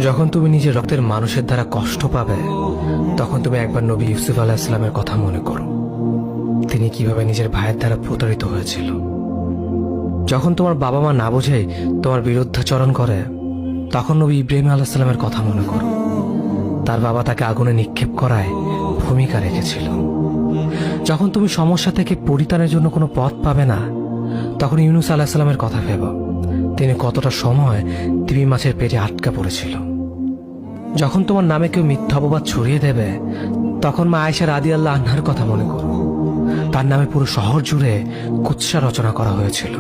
যখন তুমি নিজের রক্তের মানুষের দ্বারা কষ্ট পাবে, তখন তুমি একবার নবী ইউসুফ আলাইহিস সালামের কথা মনে করো। তিনি কিভাবে নিজের ভাইয়ের দ্বারা প্রতারিত হয়েছিল। যখন তোমার বাবা মা না বোঝে তোমার বিরুদ্ধাচরণ করে, তখন নবী ইব্রাহিম আলাইহিস সালামের কথা মনে করো। তার বাবা তাকে আগুনে নিক্ষেপ করায় ভূমিকা রেখেছিল। যখন তুমি সমস্যা থেকে পরিত্রাণের জন্য কোনো পথ পাবে না, তখন ইউনুস আলাইহিস সালামের কথা ভেবো। তিনি কতটা সময় তিমি মাছের পেটে আটকা পড়েছিল। যখন তোমার নামে কেউ মিথ্যা অপবাদ ছড়িয়ে দেবে, তখন মা আয়েশা রাদিয়াল্লাহু আনহার কথা মনে করো। তার নামে পুরো শহর জুড়ে কুৎসা রচনা করা হয়েছিল।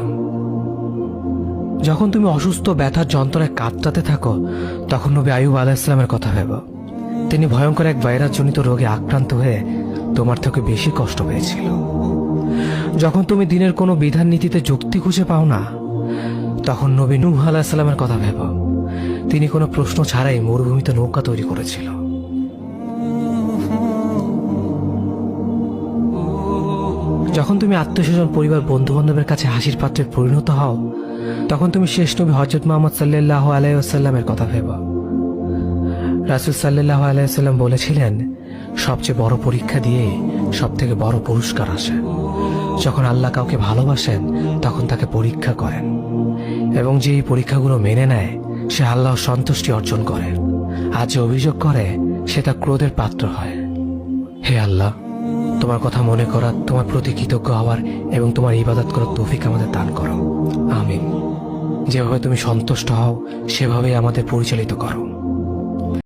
যখন তুমি অসুস্থ ব্যথার যন্ত্রণায় কাতরাতে থাকো, তখন নবী আইয়ুব আলাইহিস সালামের কথা ভেবো। তিনি ভয়ঙ্কর এক ভাইরাসজনিত রোগে আক্রান্ত হয়ে তোমার থেকে বেশি কষ্ট পেয়েছিল। যখন তুমি দিনের কোনো বিধান নীতিতে যুক্তি খুঁজে পাও না, তখন নবী নূহ আলাইহিস সালামের কথা ভেবো। তিনি কোনো প্রশ্ন ছাড়াই মরুভূমিতে নৌকা তৈরি করেছিল। যখন তুমি আত্মীয়স্বজন, পরিবার, বন্ধু বান্ধবের কাছে হাসির পাত্রে পরিণত হও, তখন তুমি শেষ নবী হযরত মুহাম্মদ সাল্লাল্লাহু আলাইহি ওয়াসাল্লামের কথা ভেবো। রাসূল সাল্লাল্লাহু আলাইহি ওয়াসাল্লাম বলেছিলেন, সবচেয়ে বড় পরীক্ষা দিয়ে সব থেকে বড় পুরস্কার আসে। যখন আল্লাহ কাউকে ভালোবাসেন, তখন তাকে পরীক্ষা করেন, এবং যে এই পরীক্ষাগুলো মেনে নেয়, সে আল্লাহর সন্তুষ্টি অর্জন করে। আর যে অভিযোগ করে, সে তার ক্রোধের পাত্র হয়। হে আল্লাহ, তোমার কথা মনে করা, তোমার প্রতি কৃতজ্ঞ হওয়ার এবং তোমার ইবাদত করার তৌফিক আমাদের দান করো। আমিন। যেভাবে তুমি সন্তুষ্ট হও, সেভাবেই আমাদের পরিচালিত করো।